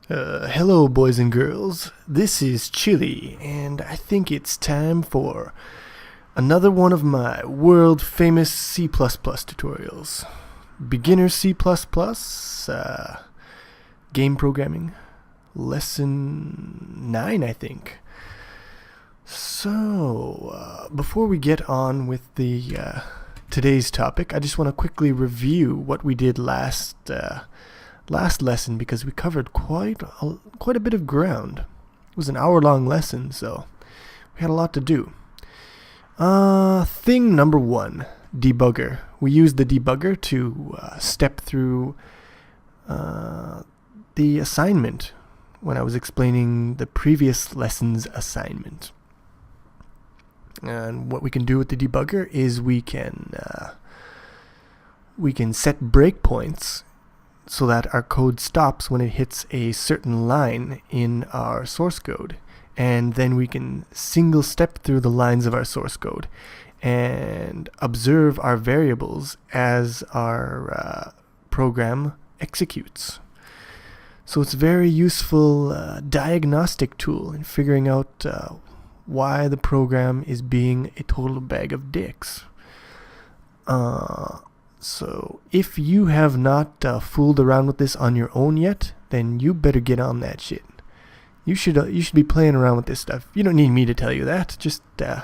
Hello, boys and girls. This is Chili, and I think it's time for another one of my world famous C++ tutorials. Beginner C++, game programming, lesson 9, I think. So, before we get on with the today's topic, I just want to quickly review what we did last lesson, because we covered quite a bit of ground. It was an hour-long lesson, so we had a lot to do. Thing number 1, debugger. We used the debugger to step through the assignment when I was explaining the previous lesson's assignment. And what we can do with the debugger is we can set breakpoints so that our code stops when it hits a certain line in our source code. And then we can single step through the lines of our source code and observe our variables as our program executes. So it's a very useful diagnostic tool in figuring out why the program is being a total bag of dicks. So if you have not fooled around with this on your own yet, then you better get on that shit. You should be playing around with this stuff. You don't need me to tell you that. Just get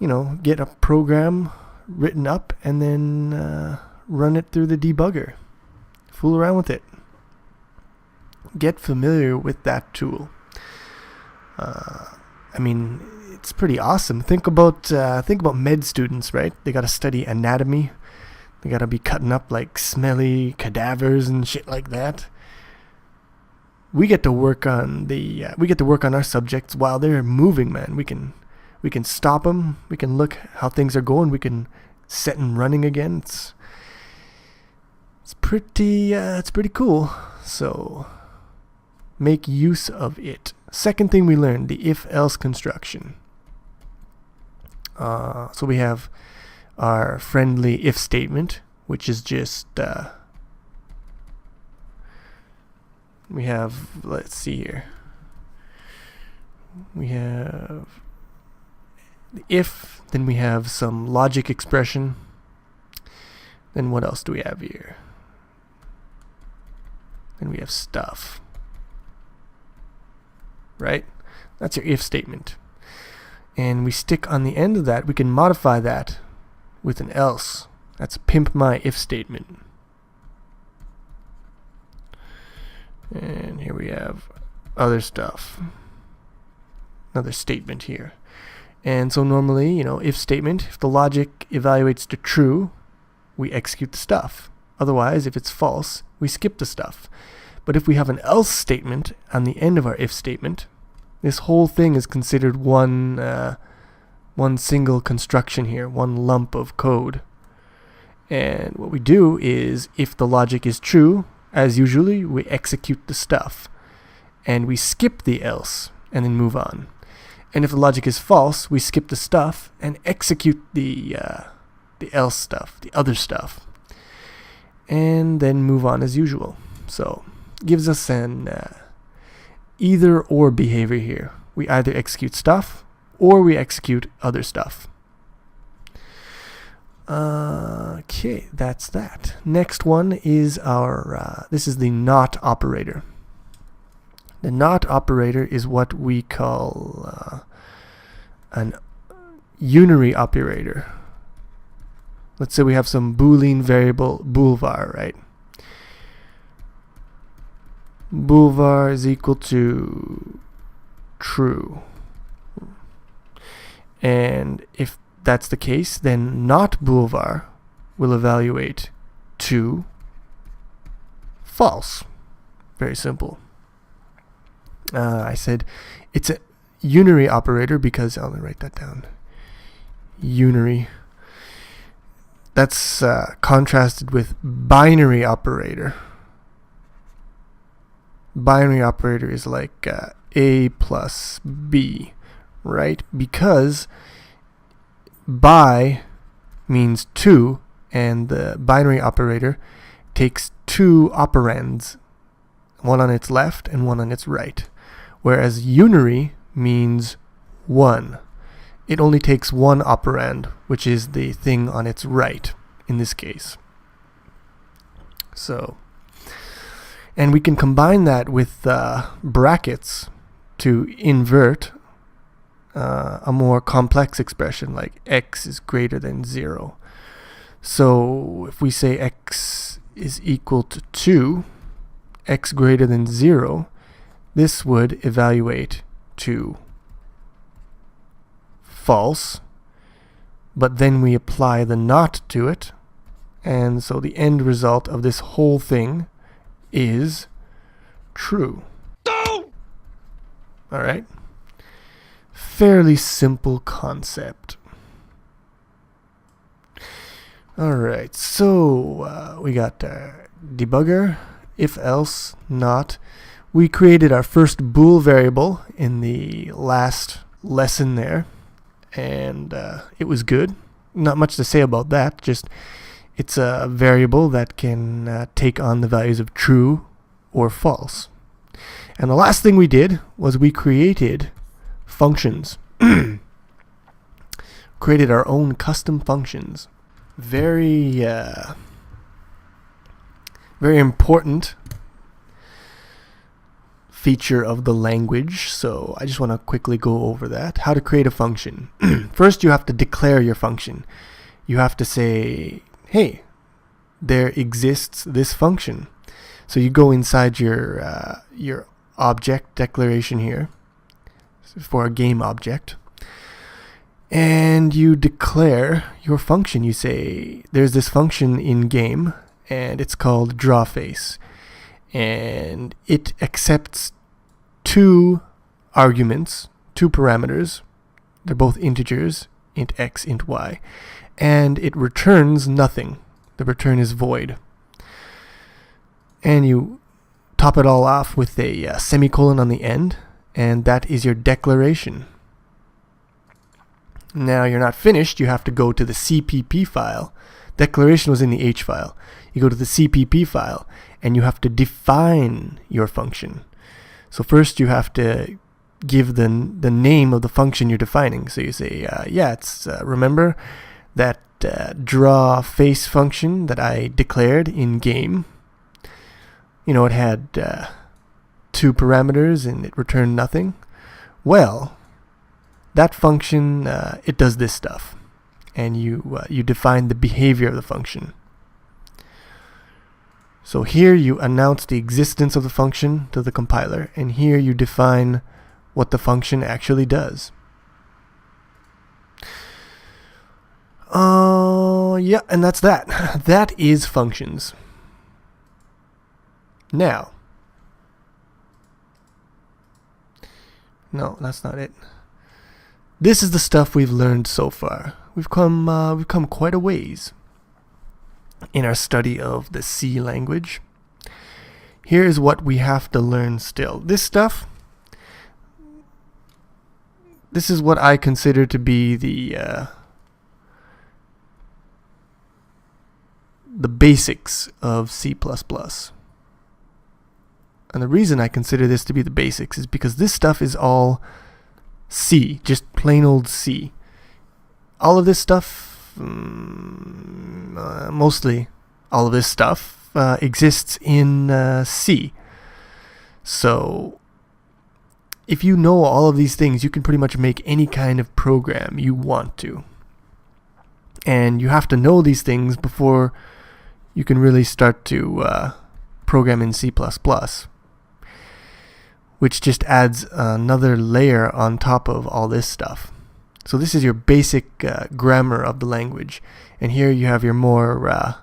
a program written up and then run it through the debugger. Fool around with it. Get familiar with that tool. It's pretty awesome. Think about med students, right? They got to study anatomy. They got to be cutting up like smelly cadavers and shit like that. We get to work on our subjects while they're moving, man. We can stop them. We can look how things are going. We can set and running again. It's pretty cool. So make use of it. Second thing we learned, the if-else construction. So we have our friendly if statement, which is just we have, let's see here, we have the if, then we have some logic expression, then what else do we have here? Then we have stuff, right? That's your if statement. And we stick on the end of that, we can modify that with an else. That's pimp my if statement. And here we have other stuff. Another statement here. And so normally, if statement, if the logic evaluates to true, we execute the stuff. Otherwise, if it's false, we skip the stuff. But if we have an else statement on the end of our if statement, this whole thing is considered one single construction here, one lump of code. And what we do is, if the logic is true, as usually, we execute the stuff. And we skip the else, and then move on. And if the logic is false, we skip the stuff and execute the else stuff, the other stuff. And then move on as usual. So, gives us an either or behavior here. We either execute stuff or we execute other stuff. Okay, that's that. Next one is our this is the not operator. The not operator is what we call an unary operator. Let's say we have some Boolean variable boolvar, right? Boolvar is equal to true. And if that's the case, then not boolvar will evaluate to false. Very simple. I said it's a unary operator because, I'll write that down. Unary. That's contrasted with binary operator. Binary operator is like A plus B, right? Because bi means two, and the binary operator takes two operands, one on its left and one on its right. Whereas unary means one. It only takes one operand, which is the thing on its right in this case. So, and we can combine that with brackets to invert a more complex expression like x is greater than 0. So if we say x is equal to 2, x greater than 0, this would evaluate to false, but then we apply the not to it, and so the end result of this whole thing is true. No! Alright? Fairly simple concept. Alright, so we got debugger, if else, not. We created our first bool variable in the last lesson there, and it was good. Not much to say about that, just it's a variable that can take on the values of true or false. And the last thing we did was we created functions. Created our own custom functions. Very important feature of the language, so I just want to quickly go over that. How to create a function. First, you have to declare your function. You have to say, hey, there exists this function. So you go inside your object declaration here for a game object, and you declare your function. You say there's this function in game, and it's called drawFace, and it accepts two arguments, two parameters. They're both integers, int x, int y, and it returns nothing. The return is void. And you top it all off with a semicolon on the end, and that is your declaration. Now you're not finished. You have to go to the CPP file. Declaration was in the H file. You go to the CPP file, and you have to define your function. So first you have to give the name of the function you're defining. So you say, it's remember that drawFace function that I declared in game. You know, it had two parameters and it returned nothing. Well, that function, it does this stuff. And you define the behavior of the function. So here you announce the existence of the function to the compiler, and here you define what the function actually does. Yeah, and that's that. That is functions. Now, no, that's not it. This is the stuff we've learned so far. We've come quite a ways in our study of the C language. Here's what we have to learn still. This stuff, this is what I consider to be the basics of C++. And the reason I consider this to be the basics is because this stuff is all C, just plain old C. All of this stuff, mostly all of this stuff, exists in C. So if you know all of these things, you can pretty much make any kind of program you want to. And you have to know these things before you can really start to program in C++, which just adds another layer on top of all this stuff. So this is your basic grammar of the language, and here you have your more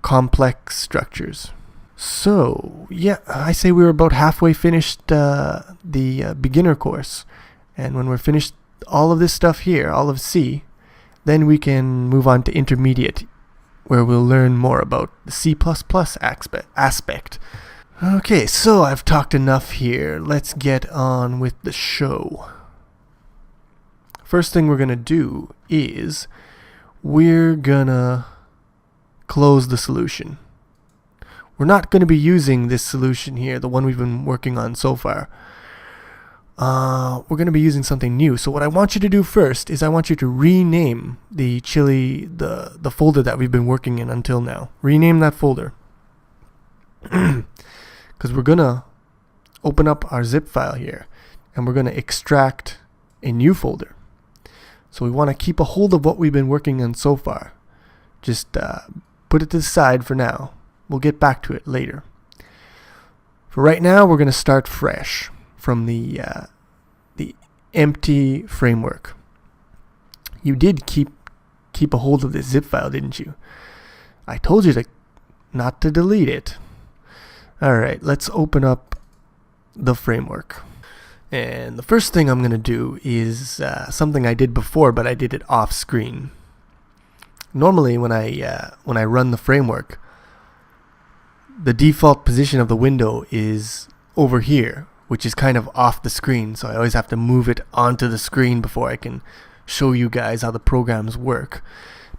complex structures. So yeah, I say we're about halfway finished the beginner course, and when we're finished all of this stuff here, all of C, then we can move on to intermediate, where we'll learn more about the C++ aspect. Okay, so I've talked enough here. Let's get on with the show. First thing we're going to do is we're going to close the solution. We're not going to be using this solution here, the one we've been working on so far. We're going to be using something new. So what I want you to do first is I want you to rename the chili, the folder that we've been working in until now. Rename that folder. Because we're going to open up our zip file here, and we're going to extract a new folder. So we want to keep a hold of what we've been working on so far. Just put it to the side for now. We'll get back to it later. For right now, we're going to start fresh from the empty framework. You did keep a hold of this zip file, didn't you? I told you not to delete it. Alright, let's open up the framework. And the first thing I'm going to do is something I did before, but I did it off screen. Normally when I run the framework, the default position of the window is over here, which is kind of off the screen, so I always have to move it onto the screen before I can show you guys how the programs work.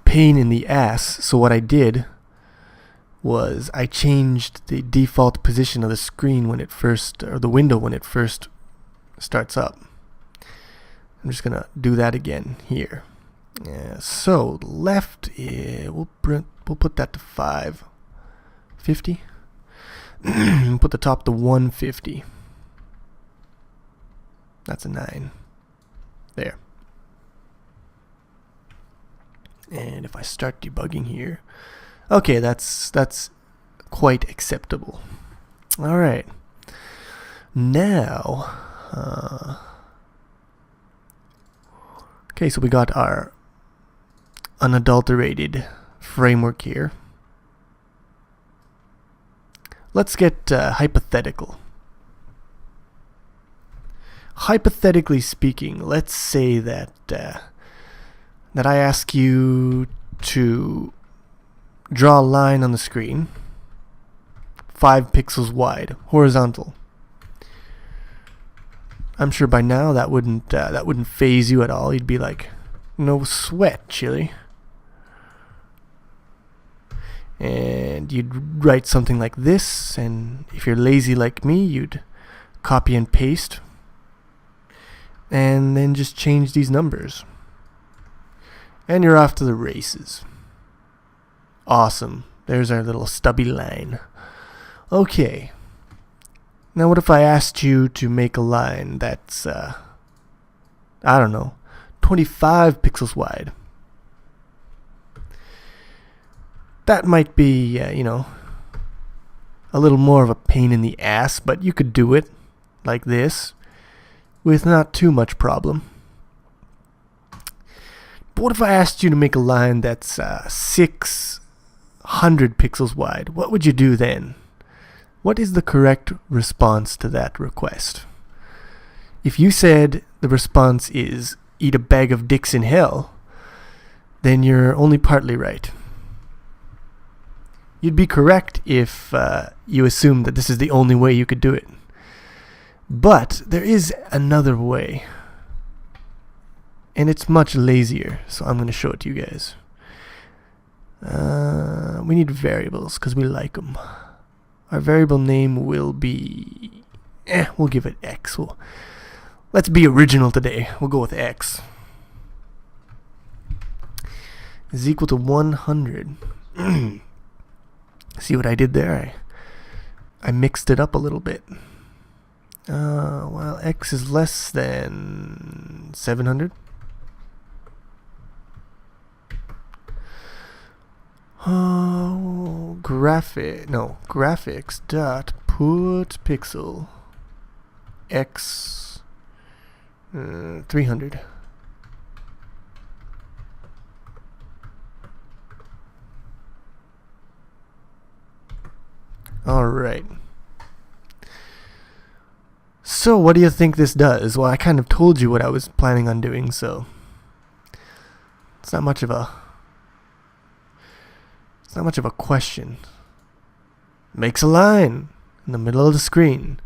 Pain in the ass. So what I did was I changed the default position of the screen when it first, or the window when it first starts up. I'm just gonna do that again here. So left, we'll put that to 550. Put the top to 150. That's a 9. There. And if I start debugging here, okay, that's quite acceptable. All right. Now, okay, so we got our unadulterated framework here. Let's get hypothetical. Hypothetically speaking, let's say that I ask you to draw a line on the screen, 5 pixels wide, horizontal. I'm sure by now that wouldn't faze you at all. You'd be like, no sweat, Chili. And you'd write something like this, and if you're lazy like me, you'd copy and paste, and then just change these numbers. And you're off to the races. Awesome. There's our little stubby line. Okay. Now what if I asked you to make a line that's, I don't know, 25 pixels wide? That might be, a little more of a pain in the ass, but you could do it like this with not too much problem. But what if I asked you to make a line that's 600 pixels wide? What would you do then? What is the correct response to that request? If you said the response is eat a bag of dicks in hell, then you're only partly right. You'd be correct if you assumed that this is the only way you could do it. But there is another way. And it's much lazier, so I'm going to show it to you guys. We need variables, because we like them. Our variable name will be... we'll give it X. Let's be original today. We'll go with X. Is equal to 100. See what I did there? I mixed it up a little bit. Well, X is less than 700. Graphics dot put pixel X 300. Alright. So what do you think this does? Well, I kind of told you what I was planning on doing, so it's not much of a question. Makes a line in the middle of the screen.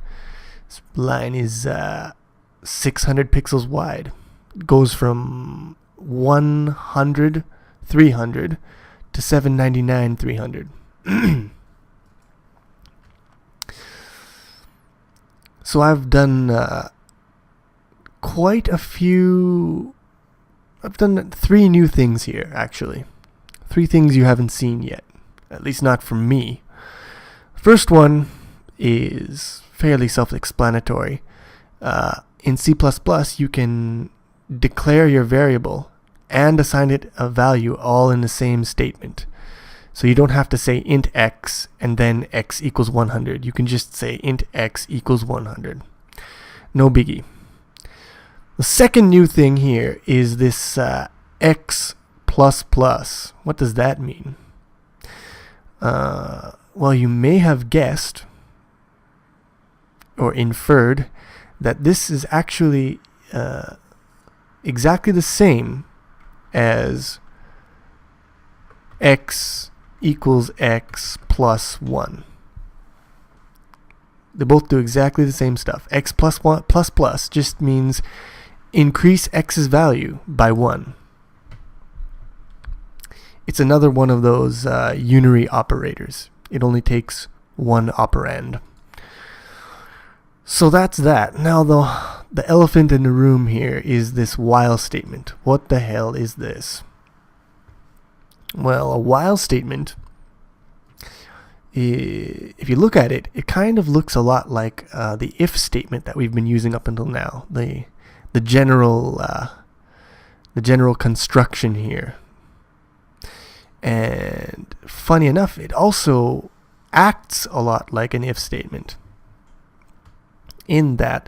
This line is 600 pixels wide. It goes from 100 300 to 799 300. So I've done quite a few. I've done 3 new things here, actually. 3 things you haven't seen yet, at least not from me. First one is fairly self-explanatory. In C++, you can declare your variable and assign it a value all in the same statement. So you don't have to say int x and then x equals 100. You can just say int x equals 100. No biggie. The second new thing here is this x++. What does that mean? Well, you may have guessed or inferred that this is actually exactly the same as x equals x plus 1. They both do exactly the same stuff. X plus 1 plus just means increase x's value by 1. It's another one of those unary operators. It only takes one operand. So that's that. Now the elephant in the room here is this while statement. What the hell is this? Well, a while statement, if you look at it, it kind of looks a lot like the if statement that we've been using up until now. The general construction here. And funny enough, it also acts a lot like an if statement. In that,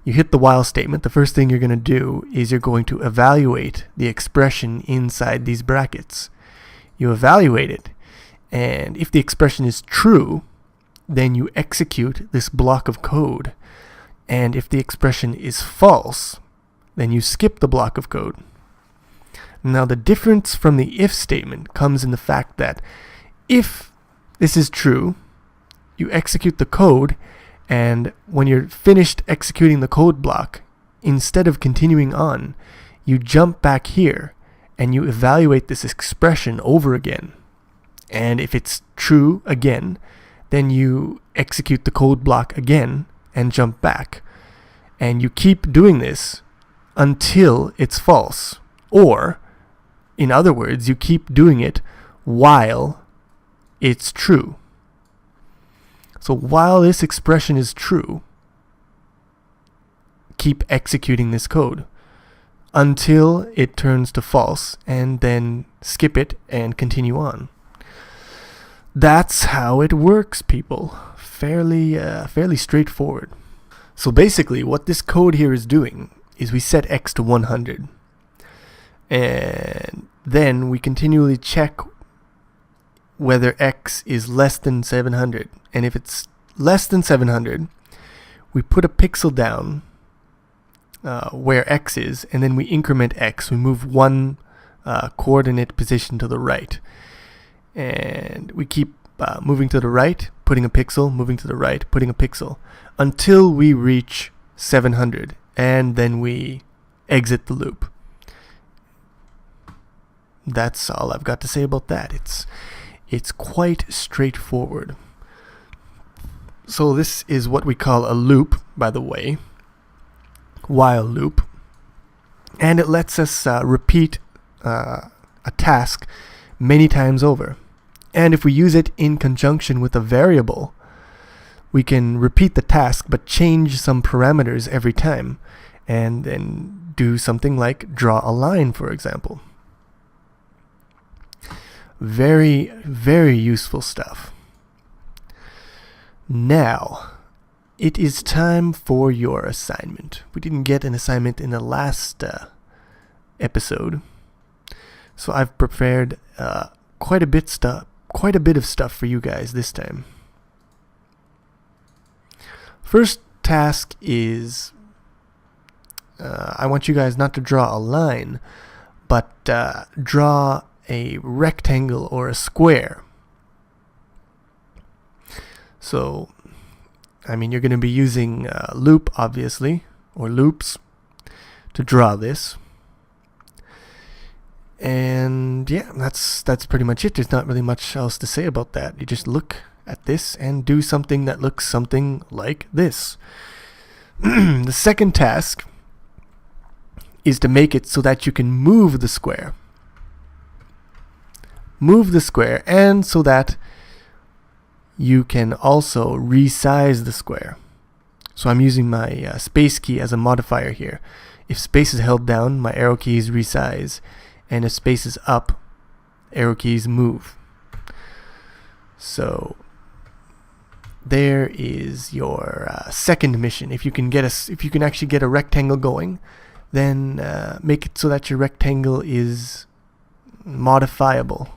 you hit the while statement, the first thing you're going to do is you're going to evaluate the expression inside these brackets. You evaluate it, and if the expression is true, then you execute this block of code. And if the expression is false, then you skip the block of code. Now the difference from the if statement comes in the fact that if this is true, you execute the code, and when you're finished executing the code block, instead of continuing on, you jump back here and you evaluate this expression over again. And if it's true again, then you execute the code block again and jump back. And you keep doing this until it's false. Or, in other words, you keep doing it while it's true. So while this expression is true, keep executing this code until it turns to false, and then skip it and continue on. That's how it works, people. Fairly straightforward. So basically, what this code here is doing is we set x to 100. And then we continually check whether x is less than 700. And if it's less than 700, we put a pixel down where x is, and then we increment x. We move one coordinate position to the right. And we keep moving to the right, putting a pixel, moving to the right, putting a pixel, until we reach 700. And then we exit the loop. That's all I've got to say about that. It's quite straightforward. So this is what we call a loop, by the way, while loop, and it lets us repeat a task many times over. And if we use it in conjunction with a variable, we can repeat the task but change some parameters every time, and then do something like draw a line, for example. Very, very useful stuff. Now, it is time for your assignment. We didn't get an assignment in the last episode, so I've prepared quite a bit of stuff for you guys this time. First task is I want you guys not to draw a line, but draw a rectangle or a square. So, I mean, you're going to be using loop, obviously, or loops, to draw this. And yeah, that's pretty much it. There's not really much else to say about that. You just look at this and do something that looks something like this. The second task is to make it so that you can move the square. Move the square, and so that you can also resize the square. So I'm using my space key as a modifier here. If space is held down, my arrow keys resize, and if space is up, arrow keys move. So there is your second mission. If you can actually get a rectangle going, then make it so that your rectangle is modifiable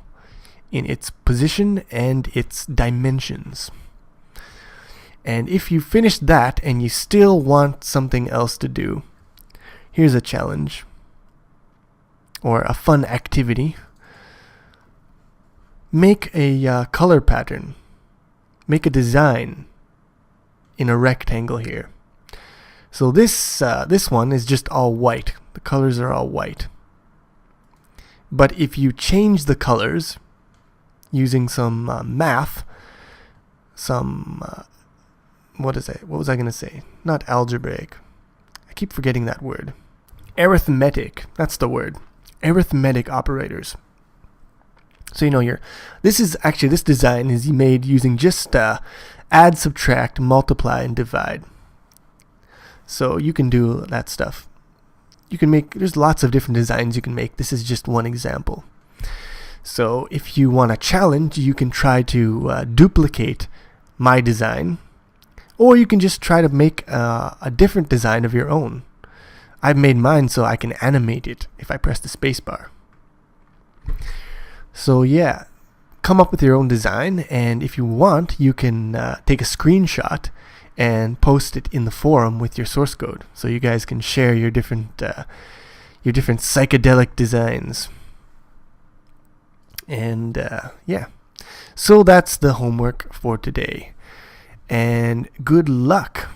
in its position and its dimensions. And if you finish that and you still want something else to do, here's a challenge or a fun activity. Make a color pattern. Make a design in a rectangle here. So this one is just all white. The colors are all white. But if you change the colors using some math, what was I going to say? Not algebraic. I keep forgetting that word. Arithmetic. That's the word. Arithmetic operators. So this design is made using just add, subtract, multiply, and divide. So you can do that stuff. There's lots of different designs you can make. This is just one example. So if you want a challenge, you can try to duplicate my design, or you can just try to make a different design of your own. I've made mine so I can animate it if I press the spacebar. So yeah, come up with your own design, and if you want, you can take a screenshot and post it in the forum with your source code, so you guys can share your different psychedelic designs. And yeah, so that's the homework for today, and good luck.